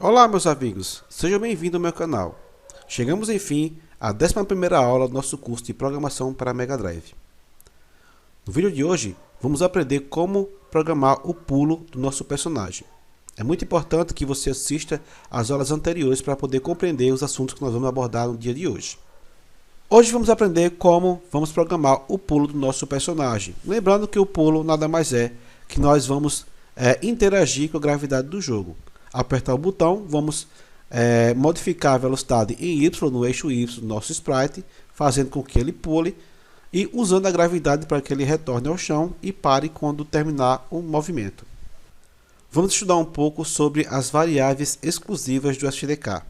Olá meus amigos, sejam bem-vindos ao meu canal. Chegamos enfim à 11ª aula do nosso curso de Programação para Mega Drive. No vídeo de hoje, vamos aprender como programar o pulo do nosso personagem. É muito importante que você assista às aulas anteriores para poder compreender os assuntos que nós vamos abordar no dia de hoje. Hoje vamos aprender como vamos programar o pulo do nosso personagem. Lembrando que o pulo nada mais é que nós vamos interagir com a gravidade do jogo. Apertar o botão, vamos modificar a velocidade em Y, no eixo Y do nosso sprite, fazendo com que ele pule e usando a gravidade para que ele retorne ao chão e pare quando terminar o movimento. Vamos estudar um pouco sobre as variáveis exclusivas do SDK.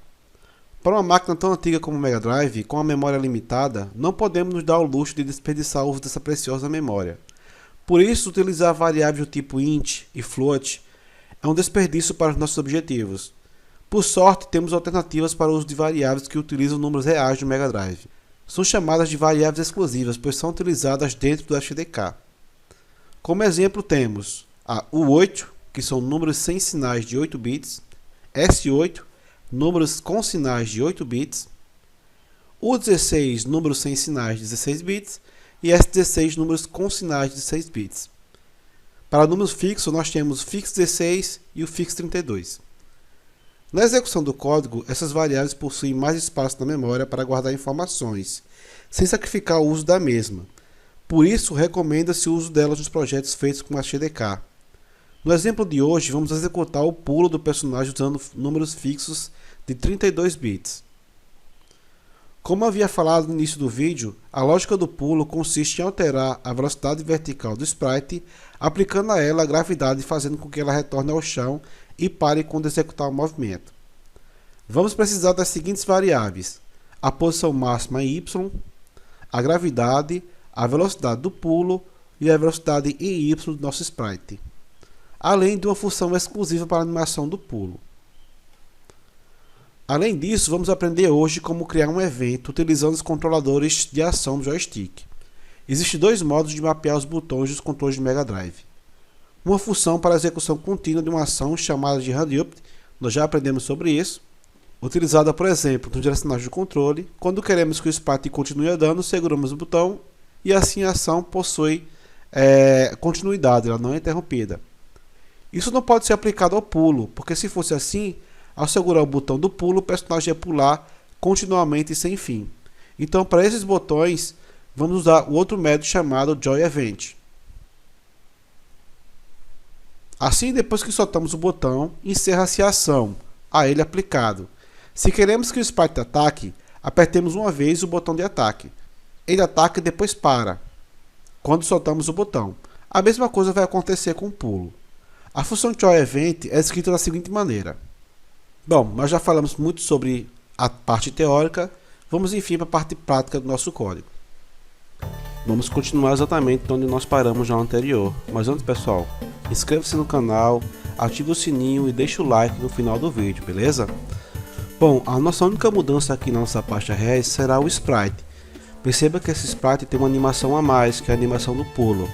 Para uma máquina tão antiga como o Mega Drive, com a memória limitada, não podemos nos dar o luxo de desperdiçar o uso dessa preciosa memória. Por isso, utilizar variáveis do tipo int e float é um desperdício para os nossos objetivos. Por sorte, temos alternativas para o uso de variáveis que utilizam números reais do Mega Drive. São chamadas de variáveis exclusivas, pois são utilizadas dentro do SDK. Como exemplo, temos a U8, que são números sem sinais de 8 bits, S8, números com sinais de 8 bits, U16, números sem sinais de 16 bits, e S16, números com sinais de 6 bits. Para números fixos, nós temos o fix16 e o fix32. Na execução do código, essas variáveis possuem mais espaço na memória para guardar informações, sem sacrificar o uso da mesma. Por isso, recomenda-se o uso delas nos projetos feitos com SDK. No exemplo de hoje, vamos executar o pulo do personagem usando números fixos de 32 bits. Como havia falado no início do vídeo, a lógica do pulo consiste em alterar a velocidade vertical do sprite, aplicando a ela a gravidade, fazendo com que ela retorne ao chão e pare quando executar o movimento. Vamos precisar das seguintes variáveis: a posição máxima em Y, a gravidade, a velocidade do pulo e a velocidade em Y do nosso sprite, além de uma função exclusiva para a animação do pulo. Além disso, vamos aprender hoje como criar um evento utilizando os controladores de ação do joystick. Existem dois modos de mapear os botões dos controles de Mega Drive. Uma função para a execução contínua de uma ação chamada de hand-up, nós já aprendemos sobre isso, utilizada, por exemplo, no direcionagem do controle. Quando queremos que o sprite continue andando, seguramos o botão e assim a ação possui continuidade, ela não é interrompida. Isso não pode ser aplicado ao pulo, porque se fosse assim, ao segurar o botão do pulo, o personagem ia pular continuamente e sem fim. Então, para esses botões, vamos usar o outro método chamado Joy Event. Assim, depois que soltamos o botão, encerra-se a ação, a ele aplicado. Se queremos que o sprite ataque, apertemos uma vez o botão de ataque. Ele ataca e depois para, quando soltamos o botão. A mesma coisa vai acontecer com o pulo. A função Joy Event é escrita da seguinte maneira. Bom, nós já falamos muito sobre a parte teórica, vamos enfim para a parte prática do nosso código. Vamos continuar exatamente onde nós paramos já no anterior, mas antes, pessoal, inscreva-se no canal, ative o sininho e deixe o like no final do vídeo, beleza? Bom, a nossa única mudança aqui na nossa pasta res será o sprite. Perceba que esse sprite tem uma animação a mais, que é a animação do pulo.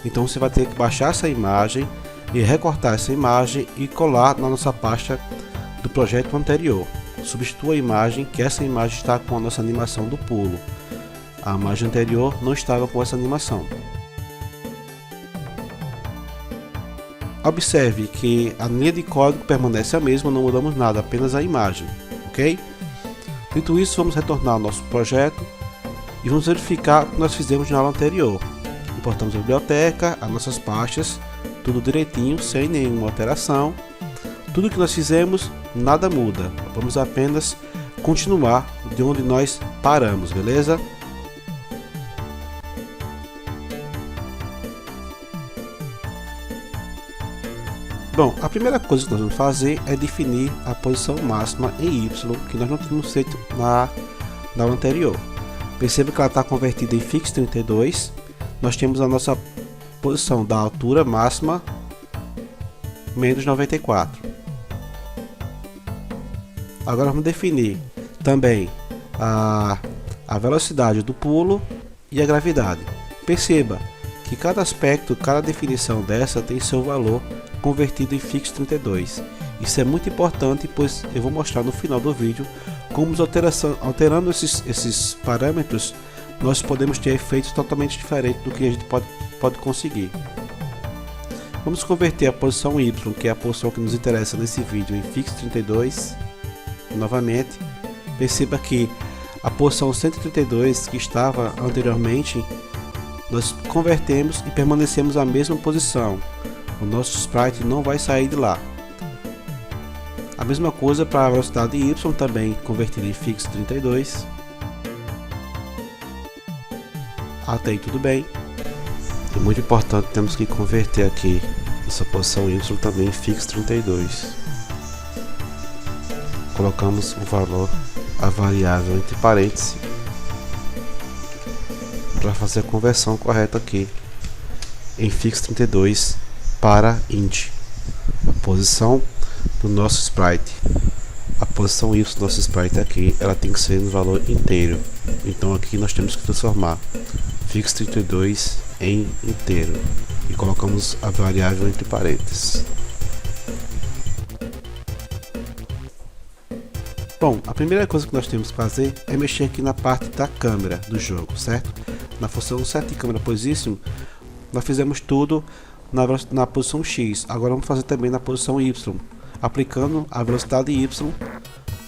Então você vai ter que baixar essa imagem e recortar essa imagem e colar na nossa pasta do projeto anterior. Substitua a imagem, que essa imagem está com a nossa animação do pulo. A imagem anterior não estava com essa animação. Observe que a linha de código permanece a mesma, não mudamos nada, apenas a imagem, ok? Dito isso, vamos retornar ao nosso projeto e vamos verificar o que nós fizemos na aula anterior. Importamos a biblioteca, as nossas pastas, tudo direitinho, sem nenhuma alteração. Tudo que nós fizemos, nada muda. Vamos apenas continuar de onde nós paramos, beleza? Bom, a primeira coisa que nós vamos fazer é definir a posição máxima em Y, que nós não tínhamos feito na aula anterior. Perceba que ela está convertida em fix32. Nós temos a nossa posição da altura máxima menos 94. Agora vamos definir também a velocidade do pulo e a gravidade. Perceba que cada aspecto, cada definição dessa tem seu valor convertido em fix32. Isso é muito importante, pois eu vou mostrar no final do vídeo como alterando esses parâmetros nós podemos ter efeitos totalmente diferentes do que a gente pode conseguir. Vamos converter a posição Y, que é a posição que nos interessa nesse vídeo, em fix32. Novamente, perceba que a posição 132 que estava anteriormente, nós convertemos e permanecemos a mesma posição. O nosso sprite não vai sair de lá. A mesma coisa para a velocidade Y, também convertida em fix32. Até aí tudo bem. É muito importante, temos que converter aqui essa posição Y também em fix32. Colocamos o valor, a variável entre parênteses, para fazer a conversão correta aqui em fix32 para int. A posição do nosso sprite, a posição Y do nosso sprite aqui, ela tem que ser no valor inteiro. Então aqui nós temos que transformar fix32 em inteiro e colocamos a variável entre parênteses. Bom, a primeira coisa que nós temos que fazer é mexer aqui na parte da câmera do jogo, certo? Na função setCameraPosition, nós fizemos tudo na posição X. Agora vamos fazer também na posição Y, aplicando a velocidade Y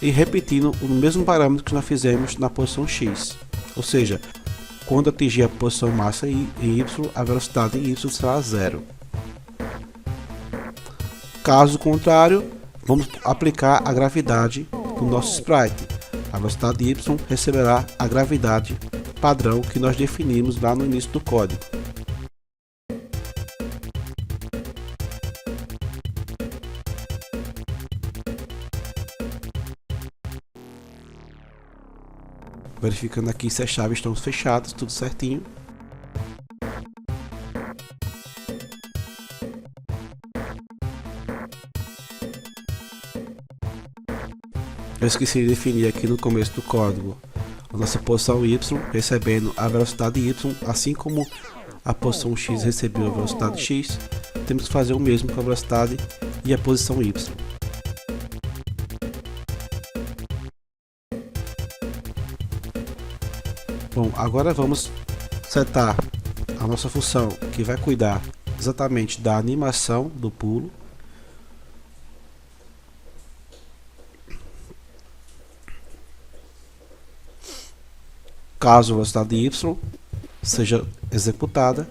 e repetindo o mesmo parâmetro que nós fizemos na posição X. Ou seja, quando atingir a posição máxima em Y, a velocidade em Y será 0. Caso contrário, vamos aplicar a gravidade no nosso sprite. A velocidade Y receberá a gravidade padrão que nós definimos lá no início do código. Verificando aqui se as chaves estão fechadas, tudo certinho. Eu esqueci de definir aqui no começo do código a nossa posição Y, recebendo a velocidade Y, assim como a posição X recebeu a velocidade X, temos que fazer o mesmo com a velocidade e a posição Y. Bom, agora vamos setar a nossa função que vai cuidar exatamente da animação do pulo. Caso a velocidade Y seja executada,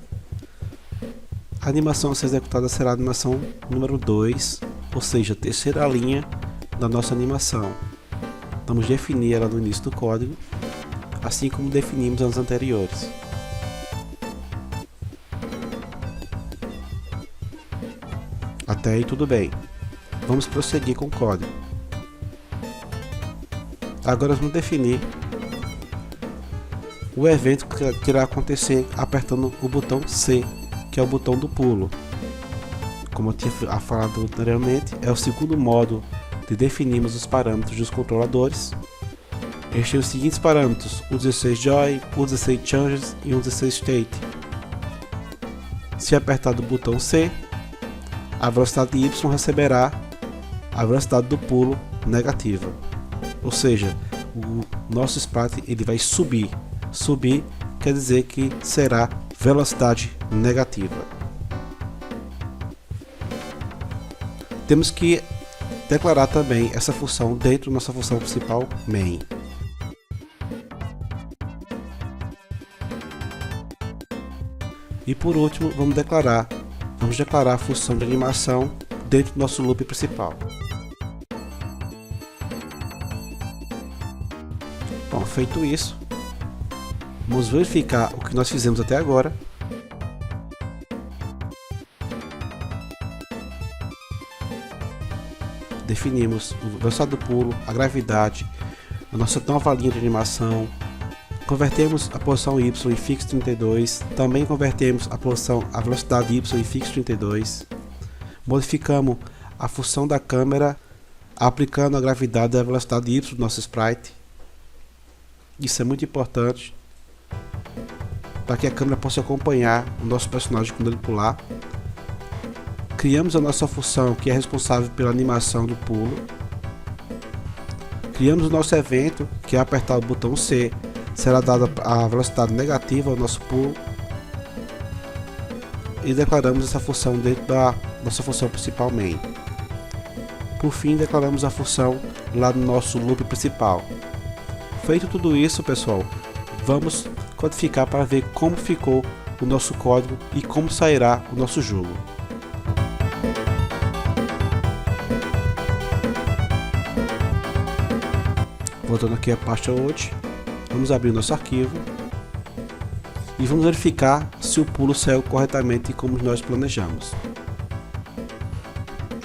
a animação a ser executada será a animação número 2, ou seja, a terceira linha da nossa animação. Vamos definir ela no início do código, assim como definimos as anteriores. Até aí tudo bem. Vamos prosseguir com o código. Agora vamos definir o evento que irá acontecer apertando o botão C, que é o botão do pulo. Como eu tinha falado anteriormente, é o segundo modo de definirmos os parâmetros dos controladores. Eles têm os seguintes parâmetros: o 16 Joy, o 16 Changes e o 16 State. Se apertado o botão C, a velocidade Y receberá a velocidade do pulo negativa. Ou seja, o nosso sprite ele vai subir. Subir quer dizer que será velocidade negativa. Temos que declarar também essa função dentro da nossa função principal main. E por último, vamos declarar a função de animação dentro do nosso loop principal. Bom, feito isso, vamos verificar o que nós fizemos até agora. Definimos a velocidade do pulo, a gravidade, a nossa nova linha de animação. Convertemos a posição Y em fix32, também convertemos a velocidade Y em fix32. Modificamos a função da câmera aplicando a gravidade e a velocidade Y do nosso sprite. Isso é muito importante para que a câmera possa acompanhar o nosso personagem quando ele pular. criamos a nossa função que é responsável pela animação do pulo. Criamos o nosso evento, que é apertar o botão C, será dada a velocidade negativa ao nosso pulo. E declaramos essa função dentro da nossa função principal main. Por fim, declaramos a função lá no nosso loop principal. Feito tudo isso, pessoal, vamos codificar para ver como ficou o nosso código e como sairá o nosso jogo. Voltando aqui a pasta Out, vamos abrir nosso arquivo e vamos verificar se o pulo saiu corretamente como nós planejamos.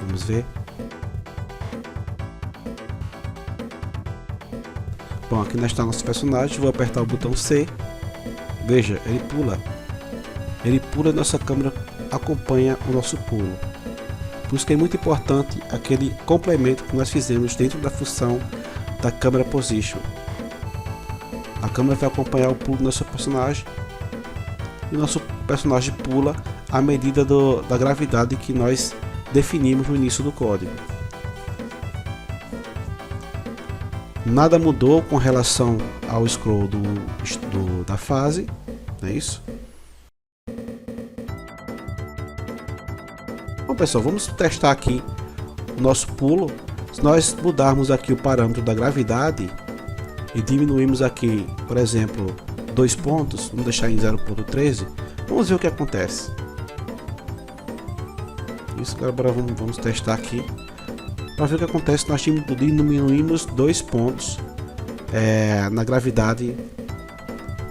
Vamos ver. Bom, aqui está nosso personagem, vou apertar o botão C. Veja, ele pula. Ele pula e nossa câmera acompanha o nosso pulo. Por isso que é muito importante aquele complemento que nós fizemos dentro da função da câmera position. A câmera vai acompanhar o pulo do nosso personagem e o nosso personagem pula à medida da gravidade que nós definimos no início do código. Nada mudou com relação ao scroll da fase, não é isso? Bom, pessoal, vamos testar aqui o nosso pulo. Se nós mudarmos aqui o parâmetro da gravidade e diminuirmos aqui, por exemplo, 2 pontos, vamos deixar em 0.13, vamos ver o que acontece. Isso, agora vamos testar aqui para ver o que acontece. Nós diminuímos 2 pontos na gravidade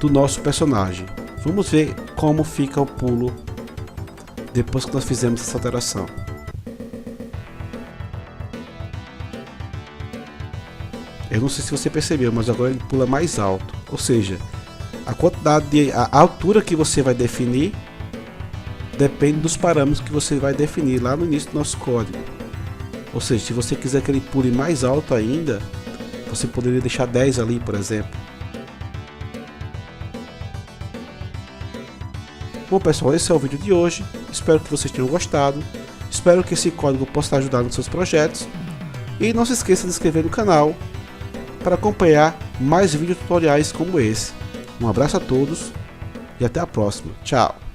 do nosso personagem. Vamos ver como fica o pulo depois que nós fizemos essa alteração. Eu não sei se você percebeu, mas agora ele pula mais alto. Ou seja, a altura que você vai definir depende dos parâmetros que você vai definir lá no início do nosso código. Ou seja, se você quiser que ele pule mais alto ainda, você poderia deixar 10 ali, por exemplo. Bom, pessoal, esse é o vídeo de hoje. Espero que vocês tenham gostado. Espero que esse código possa ajudar nos seus projetos. E não se esqueça de se inscrever no canal para acompanhar mais vídeos tutoriais como esse. Um abraço a todos e até a próxima. Tchau!